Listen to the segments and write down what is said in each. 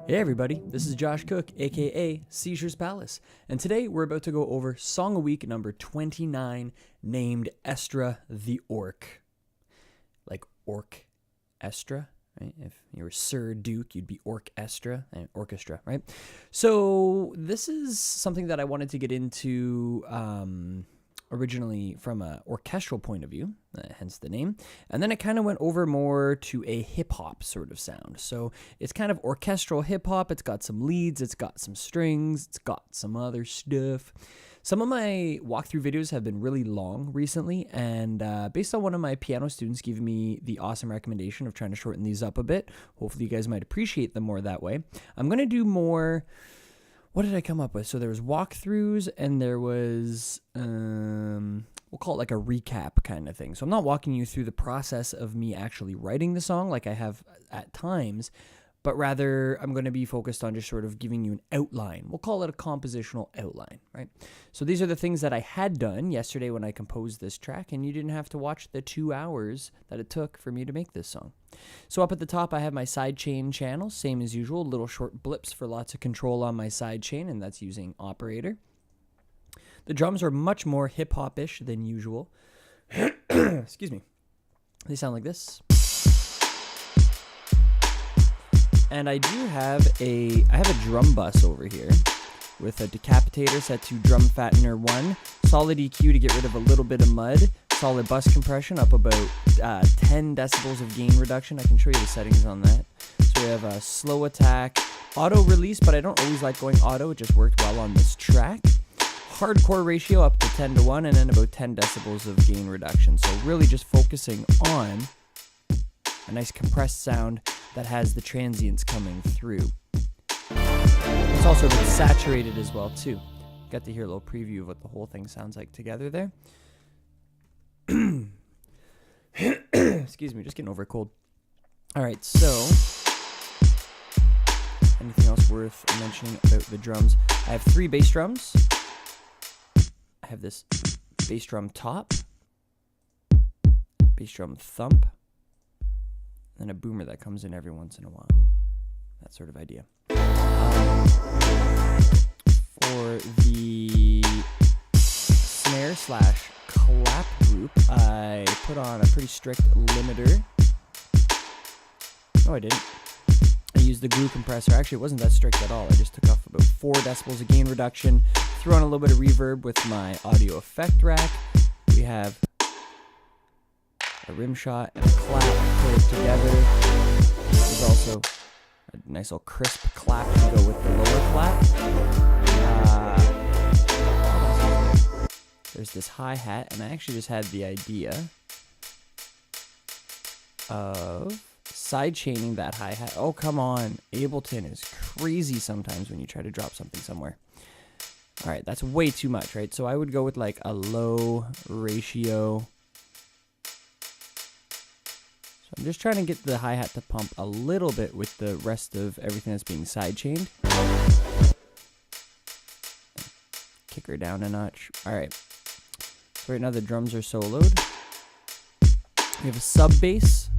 Hey everybody, this is Josh Cook, aka Seizures Palace, and today we're about to go over Song of Week number 29, named Estra the Orc. Like Orc Estra, right? If you were Sir Duke, you'd be Orc Estra, and orchestra, right? So this is something that I wanted to get into originally from an orchestral point of view, hence the name, and then it kind of went over more to a hip-hop sort of sound. So it's kind of orchestral hip-hop. It's got some leads, it's got some strings, it's got some other stuff. Some of my walkthrough videos have been really long recently, and based on one of my piano students giving me the awesome recommendation of trying to shorten these up a bit, hopefully you guys might appreciate them more that way. I'm going to do more... What did I come up with? So there was walkthroughs and there was, we'll call it like a recap kind of thing. So I'm not walking you through the process of me actually writing the song like I have at times, but rather I'm going to be focused on just sort of giving you an outline. We'll call it a compositional outline, right? So these are the things that I had done yesterday when I composed this track, and you didn't have to watch the 2 hours that it took for me to make this song. So up at the top, I have my sidechain channel, same as usual, little short blips for lots of control on my sidechain, and that's using operator. The drums are much more hip-hop-ish than usual. Excuse me. They sound like this. And I do have a drum bus over here with a decapitator set to drum fattener 1, solid EQ to get rid of a little bit of mud, solid bus compression up about 10 decibels of gain reduction. I can show you the settings on that. So we have a slow attack, auto release, but I don't always like going auto. It just worked well on this track. Hardcore ratio up to 10:1, and then about 10 decibels of gain reduction. So really just focusing on a nice compressed sound that has the transients coming through. It's also a bit saturated as well too. Got to hear a little preview of what the whole thing sounds like together there. Excuse me, just getting over a cold. Alright, so anything else worth mentioning about the drums? I have 3 bass drums. I have this bass drum top, bass drum thump, and a boomer that comes in every once in a while. That sort of idea. For the snare slash clap group, I put on a pretty strict limiter. No, I didn't. I used the glue compressor. Actually, it wasn't that strict at all. I just took off about 4 decibels of gain reduction, threw on a little bit of reverb with my audio effect rack. We have a rim shot and a clap put it together. There's also a nice little crisp clap to go with the lower clap. There's this hi-hat, and I actually just had the idea of side-chaining that hi-hat. Oh, come on. Ableton is crazy sometimes when you try to drop something somewhere. All right, that's way too much, right? So I would go with like a low ratio. So I'm just trying to get the hi-hat to pump a little bit with the rest of everything that's being side-chained. Kick her down a notch. All right. So right now the drums are soloed. We have a sub bass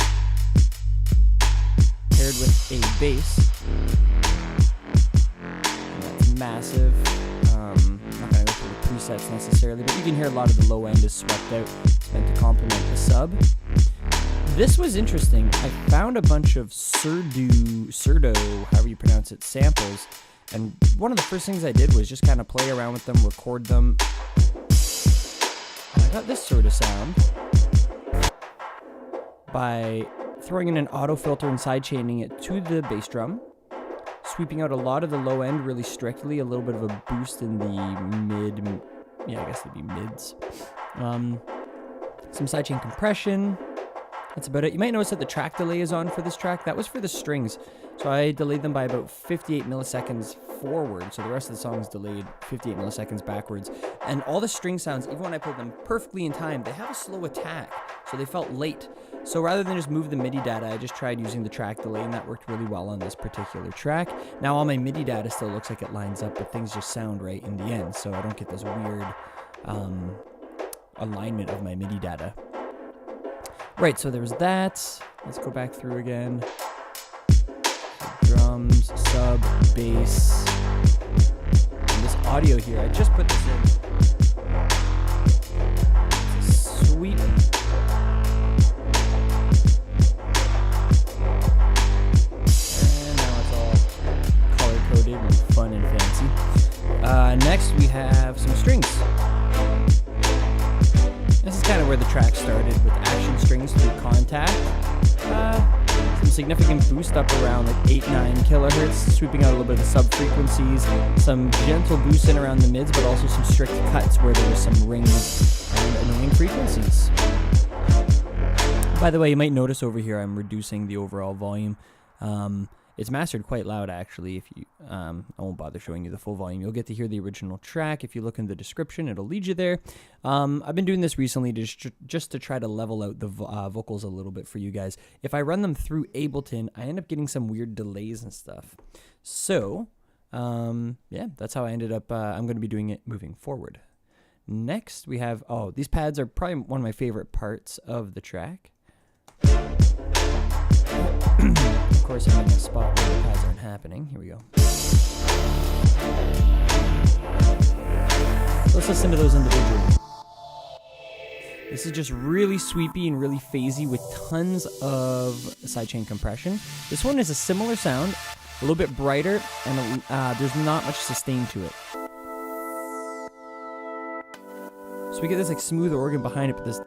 paired with a bass. And that's massive. I'm not going to go through the presets necessarily, but you can hear a lot of the low end is swept out. It's meant to complement the sub. This was interesting. I found a bunch of Surdo, however you pronounce it, samples. And one of the first things I did was just kind of play around with them, record them. And I got this sort of sound by throwing in an auto filter and sidechaining it to the bass drum, sweeping out a lot of the low end really strictly, a little bit of a boost in the mid, yeah, I guess it'd be mids. Some sidechain compression. That's about it. You might notice that the track delay is on for this track. That was for the strings. So I delayed them by about 58 milliseconds forward. So the rest of the song is delayed 58 milliseconds backwards. And all the string sounds, even when I played them perfectly in time, they have a slow attack. So they felt late. So rather than just move the MIDI data, I just tried using the track delay, and that worked really well on this particular track. Now all my MIDI data still looks like it lines up, but things just sound right in the end. So I don't get this weird alignment of my MIDI data. Right, so there was that. Let's go back through again. Drum. drums, sub, bass, and this audio here. I just put this in. It's a sweet. And now it's all color-coded and fun and fancy. Next we have some strings. This is kind of where the track started, with action strings through contact. Some significant boost up around like 8-9 kilohertz, sweeping out a little bit of the sub frequencies, some gentle boost in around the mids, but also some strict cuts where there was some rings and annoying frequencies. By the way, you might notice over here I'm reducing the overall volume. It's mastered quite loud, actually. If you, I won't bother showing you the full volume. You'll get to hear the original track. If you look in the description, it'll lead you there. I've been doing this recently just to try to level out the vocals a little bit for you guys. If I run them through Ableton, I end up getting some weird delays and stuff. So, yeah, that's how I ended up. I'm going to be doing it moving forward. Next, we have, these pads are probably one of my favorite parts of the track. Of course, I'm in a spot where the pads aren't happening. Here we go. Let's listen to those individually. This is just really sweepy and really phasey with tons of sidechain compression. This one is a similar sound, a little bit brighter, and there's not much sustain to it. So we get this like smooth organ behind it, but this.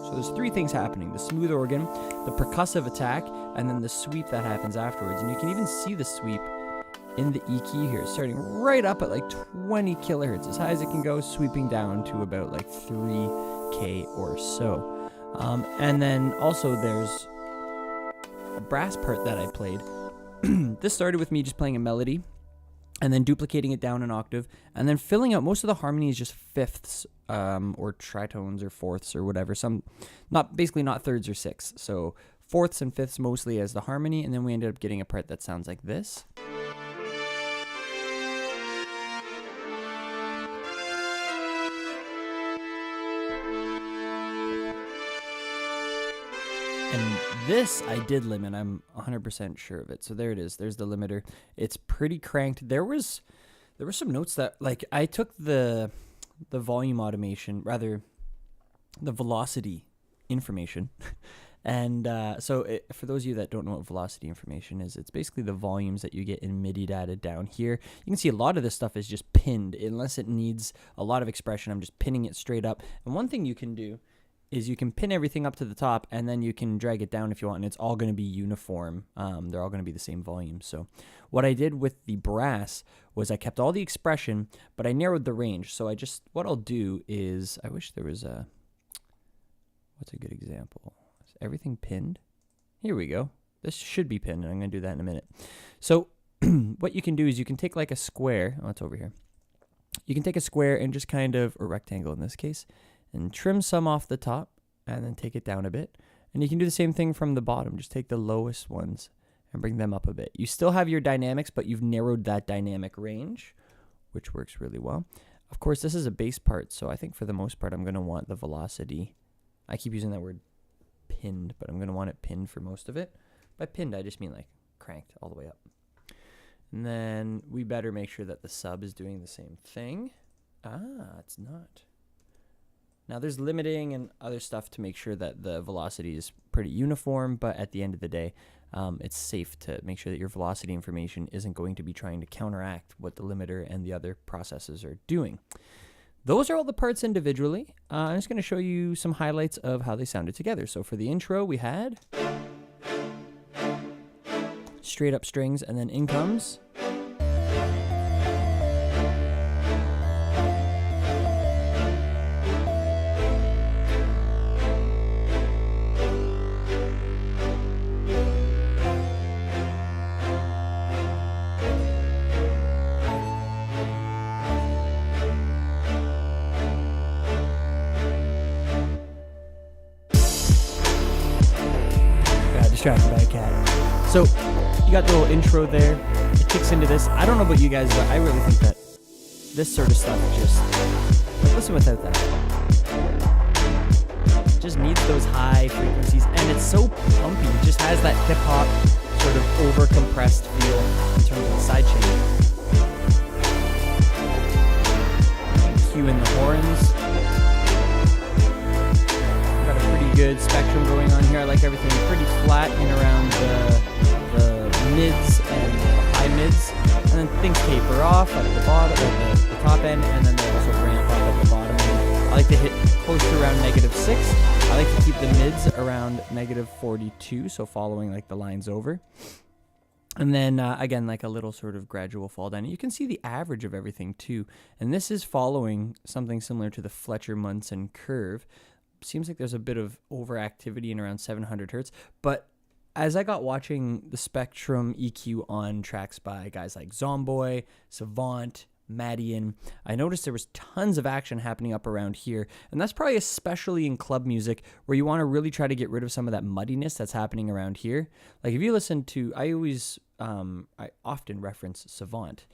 So there's three things happening: the smooth organ, the percussive attack, and then the sweep that happens afterwards. And you can even see the sweep in the E key here, starting right up at like 20 kilohertz, as high as it can go, sweeping down to about like 3K or so. And then also there's a brass part that I played. This started with me just playing a melody and then duplicating it down an octave, and then filling out most of the harmony is just fifths, or tritones or fourths or whatever. Basically not thirds or sixths. So fourths and fifths mostly as the harmony, and then we ended up getting a part that sounds like this. And this I did limit. I'm 100% sure of it. So there it is. There's the limiter. It's pretty cranked. There were some notes that, like, I took the volume automation, rather the velocity information. And for those of you that don't know what velocity information is, it's basically the volumes that you get in MIDI data down here. You can see a lot of this stuff is just pinned. Unless it needs a lot of expression, I'm just pinning it straight up. And one thing you can do is you can pin everything up to the top, and then you can drag it down if you want, and it's all going to be uniform. They're all going to be the same volume. So what I did with the brass was I kept all the expression, but I narrowed the range. So what I'll do is, I wish there was what's a good example? Is everything pinned? Here we go. This should be pinned, and I'm going to do that in a minute. So what you can do is you can take like a square. Oh, it's over here. You can take a square and just kind of, or rectangle in this case, and trim some off the top, and then take it down a bit. And you can do the same thing from the bottom. Just take the lowest ones and bring them up a bit. You still have your dynamics, but you've narrowed that dynamic range, which works really well. Of course, this is a bass part, so I think for the most part, I'm going to want the velocity. I keep using that word pinned, but I'm going to want it pinned for most of it. By pinned, I just mean like cranked all the way up. And then we better make sure that the sub is doing the same thing. It's not. Now there's limiting and other stuff to make sure that the velocity is pretty uniform, but at the end of the day, it's safe to make sure that your velocity information isn't going to be trying to counteract what the limiter and the other processes are doing. Those are all the parts individually. I'm just going to show you some highlights of how they sounded together. So for the intro, we had straight up strings, and then in comes distracted by a cat. So you got the little intro there. It kicks into this. I don't know about you guys, but I really think that this sort of stuff just, like, listen without that. It just needs those high frequencies, and it's so pumpy. It just has that hip hop sort of over-compressed feel in terms of the side chain. Cue in the horns. Got a pretty good spectrum going on here. I like everything pretty flat in around the mids and high mids, and then things taper off at the bottom, at the top end, and then they also ramp up at the bottom end. I like to hit close to around -6. I like to keep the mids around -42, so following like the lines over. And then, again, like a little sort of gradual fall down. You can see the average of everything, too. And this is following something similar to the Fletcher-Munson curve. Seems like there's a bit of overactivity in around 700 hertz. But as I got watching the Spectrum EQ on tracks by guys like Zomboy, Savant, Madian, I noticed there was tons of action happening up around here, and that's probably especially in club music where you want to really try to get rid of some of that muddiness that's happening around here. Like if you listen to, I often reference Savant,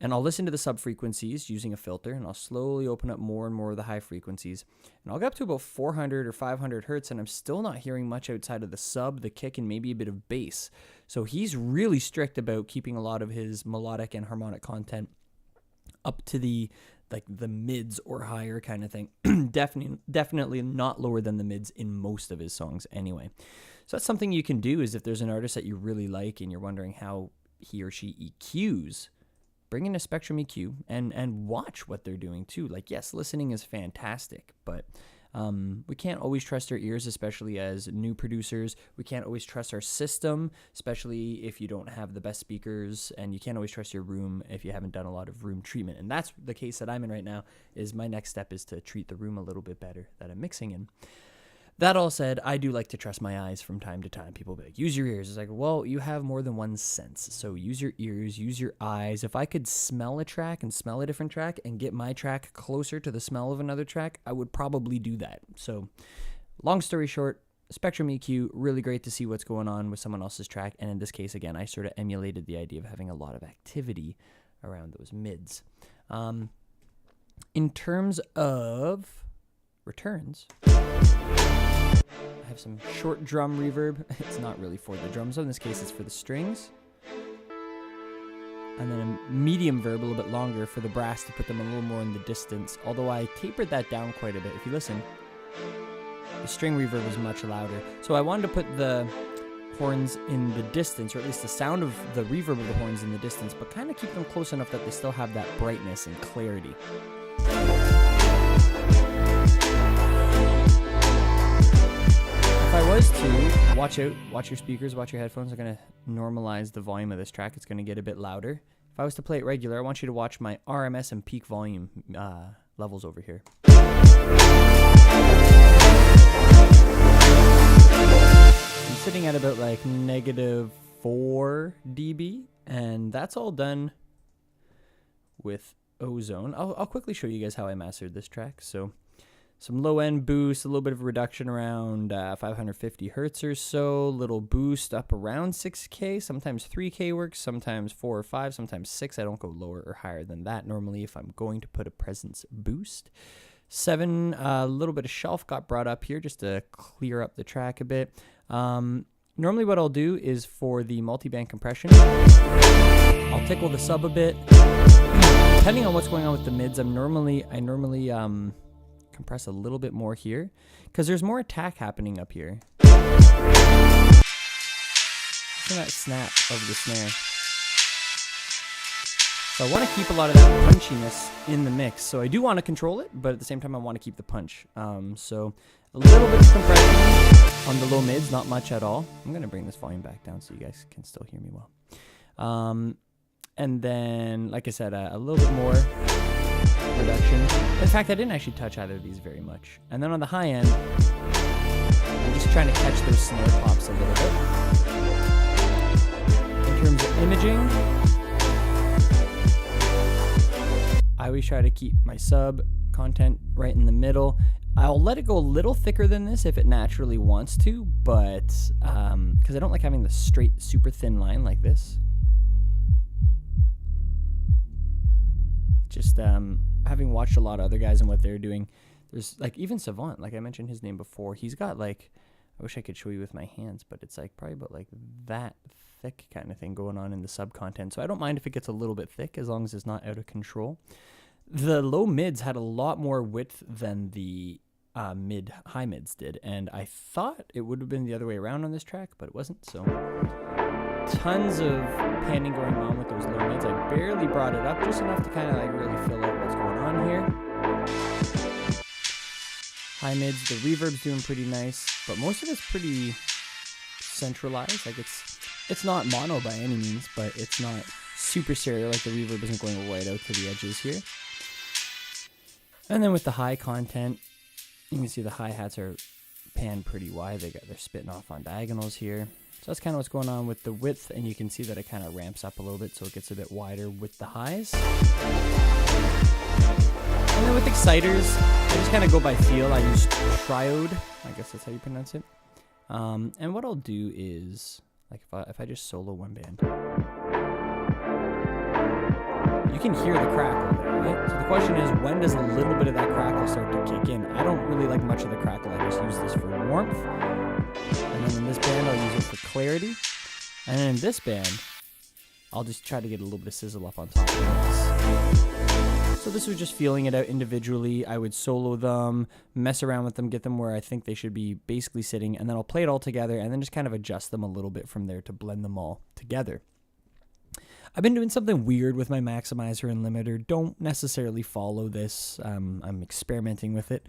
and I'll listen to the sub frequencies using a filter, and I'll slowly open up more and more of the high frequencies, and I'll get up to about 400 or 500 hertz, and I'm still not hearing much outside of the sub, the kick, and maybe a bit of bass. So he's really strict about keeping a lot of his melodic and harmonic content up to the mids or higher kind of thing. Definitely not lower than the mids in most of his songs anyway. So that's something you can do, is if there's an artist that you really like and you're wondering how he or she EQs, bring in a Spectrum EQ and watch what they're doing too. Like, yes, listening is fantastic, but we can't always trust our ears, especially as new producers. We can't always trust our system, especially if you don't have the best speakers, and you can't always trust your room if you haven't done a lot of room treatment. And that's the case that I'm in right now. Is my next step is to treat the room a little bit better that I'm mixing in. That all said, I do like to trust my eyes from time to time. People be like, use your ears. It's like, well, you have more than one sense. So use your ears, use your eyes. If I could smell a track and smell a different track and get my track closer to the smell of another track, I would probably do that. So long story short, Spectrum EQ, really great to see what's going on with someone else's track. And in this case, again, I sort of emulated the idea of having a lot of activity around those mids. In terms of returns, I have some short drum reverb. It's not really for the drums, so in this case it's for the strings. And then a medium verb, a little bit longer, for the brass to put them a little more in the distance, although I tapered that down quite a bit. If you listen, the string reverb is much louder. So I wanted to put the horns in the distance, or at least the sound of the reverb of the horns in the distance, but kind of keep them close enough that they still have that brightness and clarity. If I was to watch your speakers, watch your headphones, I'm going to normalize the volume of this track. It's going to get a bit louder. If I was to play it regular, I want you to watch my RMS and peak volume levels over here. I'm sitting at about like -4 dB, and that's all done with Ozone. I'll quickly show you guys how I mastered this track. So some low end boost, a little bit of a reduction around 550 hertz or so, little boost up around 6K, sometimes 3K works, sometimes 4 or 5, sometimes 6. I don't go lower or higher than that normally if I'm going to put a presence boost. 7, a little bit of shelf got brought up here just to clear up the track a bit. Normally what I'll do is for the multi-band compression, I'll tickle the sub a bit. Depending on what's going on with the mids, I normally compress a little bit more here because there's more attack happening up here. Listen to that snap of the snare. So I want to keep a lot of that punchiness in the mix. So I do want to control it, but at the same time I want to keep the punch. So a little bit of compression on the low mids, not much at all. I'm going to bring this volume back down so you guys can still hear me well. And then, like I said, a little bit more reduction. In fact, I didn't actually touch either of these very much. And then on the high end, I'm just trying to catch those snare pops a little bit. In terms of imaging, I always try to keep my sub content right in the middle. I'll let it go a little thicker than this if it naturally wants to, but because I don't like having the straight, super thin line like this. Just having watched a lot of other guys and what they're doing, there's like even Savant, like I mentioned his name before, he's got like I wish I could show you with my hands, but it's like probably about like that thick kind of thing going on in the sub content. So I don't mind if it gets a little bit thick as long as it's not out of control. The low mids had a lot more width than the high mids did, and I thought it would have been the other way around on this track, but it wasn't. So tons of panning going on with those low mids. I barely brought it up, just enough to kind of like really fill out what's going on here. High mids, the reverb's doing pretty nice, but most of it's pretty centralized. Like it's not mono by any means, but it's not super stereo. Like the reverb isn't going right out to the edges here. And then with the high content, you can see the hi-hats are panned pretty wide. They're spitting off on diagonals here. So that's kind of what's going on with the width, and you can see that it kind of ramps up a little bit, so it gets a bit wider with the highs. And then with exciters, I just kind of go by feel. I use triode, I guess that's how you pronounce it. And what I'll do is, like if I just solo one band, you can hear the crackle there, right? So the question is, when does a little bit of that crackle start to kick in? I don't really like much of the crackle. I just use this for warmth. And then in this band, I'll use it for clarity. And then in this band, I'll just try to get a little bit of sizzle up on top of this. So this was just feeling it out individually. I would solo them, mess around with them, get them where I think they should be basically sitting, and then I'll play it all together and then just kind of adjust them a little bit from there to blend them all together. I've been doing something weird with my maximizer and limiter. Don't necessarily follow this. I'm experimenting with it.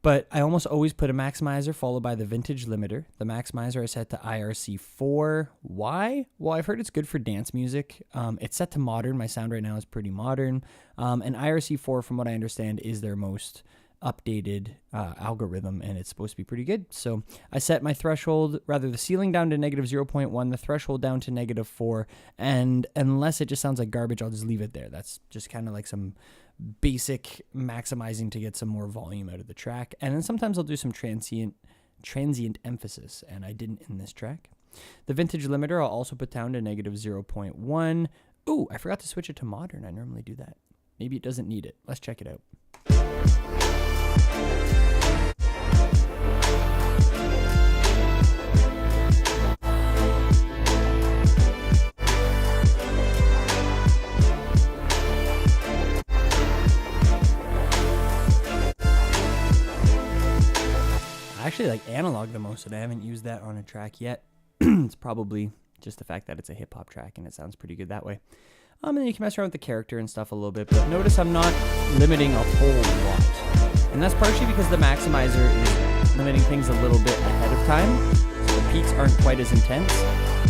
But I almost always put a maximizer followed by the vintage limiter. The maximizer I set to IRC4. Why? Well, I've heard it's good for dance music. It's set to modern. My sound right now is pretty modern. And IRC4, from what I understand, is their most updated algorithm, and it's supposed to be pretty good. So I set my threshold, rather the ceiling down to negative 0.1, the threshold down to negative 4, and unless it just sounds like garbage, I'll just leave it there. That's just kind of like some basic maximizing to get some more volume out of the track. And then sometimes I'll do some transient emphasis, and I didn't in this track. The vintage limiter I'll also put down to negative 0.1. Ooh, I forgot to switch it to modern. I normally do that. Maybe it doesn't need it. Let's check it out. I actually like analog the most, and I haven't used that on a track yet. It's probably just the fact that it's a hip-hop track and it sounds pretty good that way. And then you can mess around with the character and stuff a little bit, but notice I'm not limiting a whole lot. And that's partially because the maximizer is limiting things a little bit ahead of time, so the peaks aren't quite as intense.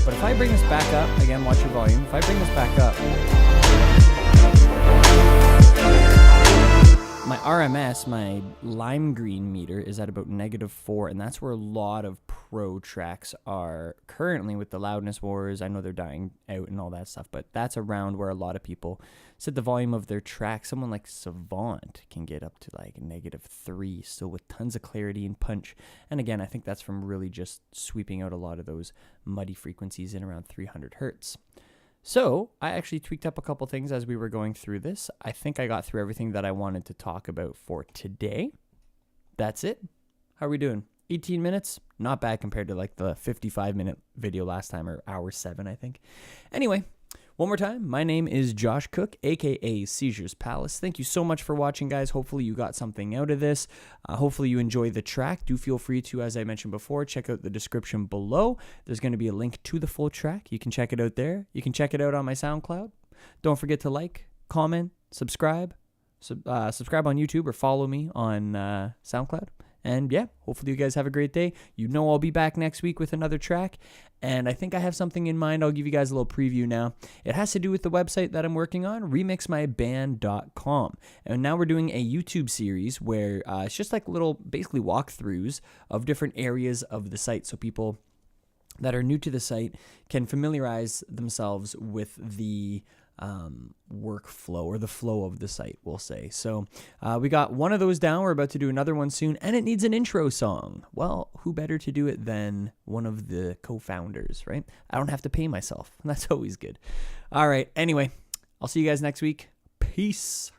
But if I bring this back up, again, watch your volume, if I bring this back up, my RMS, my lime green meter, is at about negative 4, and that's where a lot of pro tracks are currently with the loudness wars. I know they're dying out and all that stuff, but that's around where a lot of people set the volume of their track. Someone like Savant can get up to like negative 3, still with tons of clarity and punch. And again, I think that's from really just sweeping out a lot of those muddy frequencies in around 300 hertz. So I actually tweaked up a couple things as we were going through this. I think I got through everything that I wanted to talk about for today. That's it. How are we doing? 18 minutes? Not bad compared to like the 55-minute video last time, or hour 7, I think. Anyway, one more time, my name is Josh Cook, aka Seizures Palace. Thank you so much for watching, guys. Hopefully you got something out of this. Hopefully you enjoy the track. Do feel free to, as I mentioned before, check out the description below. There's going to be a link to the full track. You can check it out there. You can check it out on my SoundCloud. Don't forget to like, comment, subscribe. Subscribe on YouTube or follow me on SoundCloud. And yeah, hopefully you guys have a great day. You know I'll be back next week with another track. And I think I have something in mind. I'll give you guys a little preview now. It has to do with the website that I'm working on, remixmyband.com. And now we're doing a YouTube series where it's just like little, basically walkthroughs of different areas of the site. So people that are new to the site can familiarize themselves with the workflow, or the flow of the site, we'll say. So we got one of those down. We're about to do another one soon, and it needs an intro song. Well, who better to do it than one of the co-founders, right? I don't have to pay myself. That's always good. All right. Anyway, I'll see you guys next week. Peace.